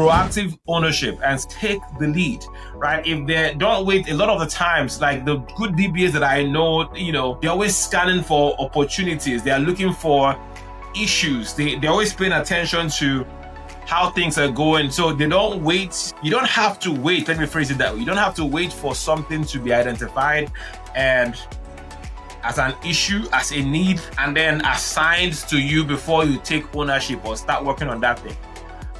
proactive ownership and take the lead, right? If they don't wait, a lot of the times, like the good DBAs that I know, they're always scanning for opportunities. They are looking for issues. They're always paying attention to how things are going. So they don't wait. You don't have to wait. Let me phrase it that way. You don't have to wait for something to be identified and as an issue, as a need, and then assigned to you before you take ownership or start working on that thing,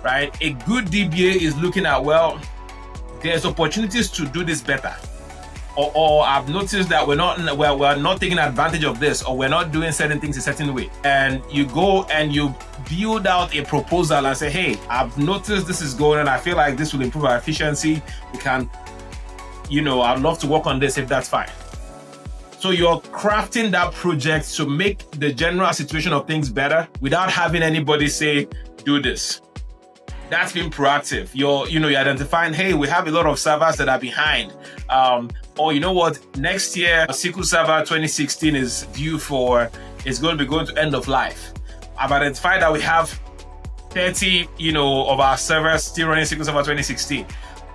right? A good DBA is looking at, well, there's opportunities to do this better. Or I've noticed that we're not taking advantage of this, or we're not doing certain things a certain way. And you go and you build out a proposal and say, hey, I've noticed this is going on. I feel like this will improve our efficiency. We can, I'd love to work on this if that's fine. So you're crafting that project to make the general situation of things better without having anybody say, do this. That's being proactive. You're identifying, hey, we have a lot of servers that are behind. Or you know what, next year, SQL Server 2016 is going to be going to end of life. I've identified that we have 30, of our servers still running SQL Server 2016.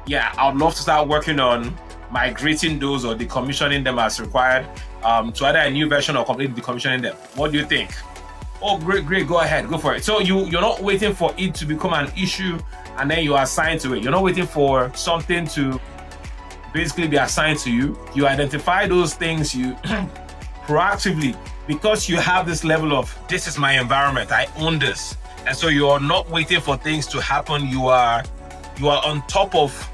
Yeah, I'd love to start working on migrating those or decommissioning them as required to either a new version or completely decommissioning them. What do you think? Oh, great, go ahead, go for it. So you're not waiting for it to become an issue and then you are assigned to it. You're not waiting for something to basically be assigned to you. You identify those things you proactively, because you have this level of, this is my environment, I own this. And so you're not waiting for things to happen. You are on top of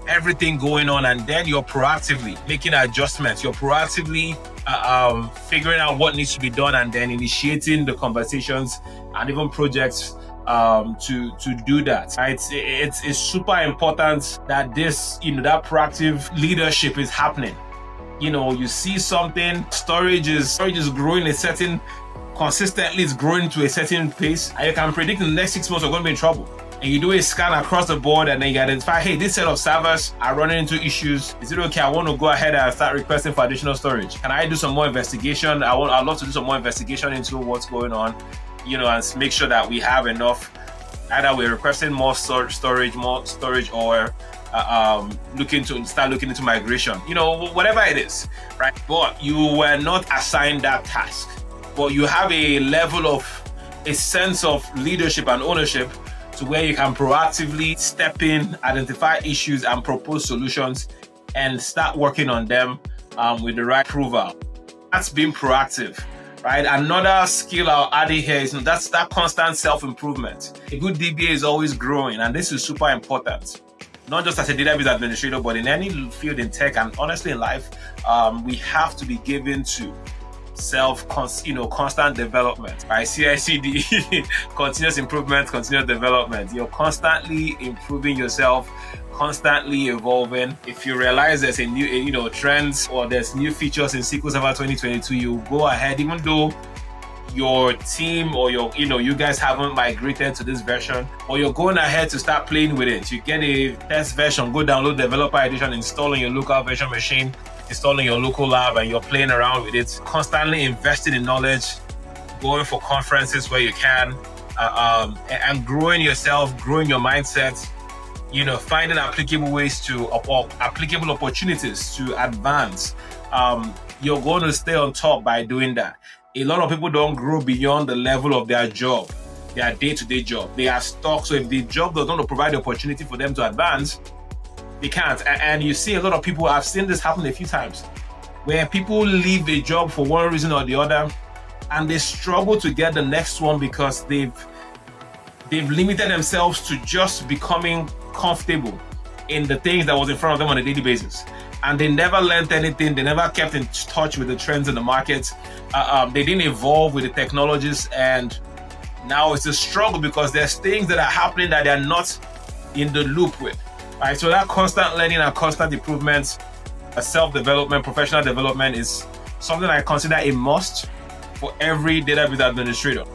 everything going on, and then you're proactively making adjustments. You're proactively figuring out what needs to be done, and then initiating the conversations and even projects to do that. Right? It's super important that this, that proactive leadership is happening. You see something, storage is growing consistently it's growing to a certain pace, and you can predict in the next 6 months we're going to be in trouble. And you do a scan across the board, and then you identify, hey, this set of servers are running into issues. Is it okay? I want to go ahead and start requesting for additional storage. Can I do some more investigation? I'd love to do some more investigation into what's going on, and make sure that we have enough. Either we're requesting more storage, or looking into migration. Whatever it is, right? But you were not assigned that task, but you have a sense of leadership and ownership, to where you can proactively step in, identify issues, and propose solutions, and start working on them with the right approval. That's being proactive, right? Another skill I'll add here is that's that constant self-improvement. A good DBA is always growing, and this is super important. Not just as a database administrator, but in any field in tech, and honestly in life, we have to be given to constant development, right? CI/CD, continuous improvement, continuous development. You're constantly improving yourself, constantly evolving. If you realize there's a new, trends, or there's new features in SQL Server 2022, you go ahead, even though your team or you guys haven't migrated to this version, or you're going ahead to start playing with it. You get a test version, go download developer edition, install on your local version machine, installing your local lab, and you're playing around with it, constantly investing in knowledge, going for conferences where you can, and growing yourself, growing your mindset, finding applicable applicable opportunities to advance. You're going to stay on top by doing that. A lot of people don't grow beyond the level of their job, their day-to-day job. They are stuck. So if the job does not provide the opportunity for them to advance, they can't. And you see a lot of people, I've seen this happen a few times, where people leave a job for one reason or the other, and they struggle to get the next one because they've limited themselves to just becoming comfortable in the things that was in front of them on a daily basis. And they never learned anything. They never kept in touch with the trends in the market. They didn't evolve with the technologies. And now it's a struggle because there's things that are happening that they're not in the loop with. Right? So that constant learning and constant improvement, self-development, professional development is something I consider a must for every database administrator.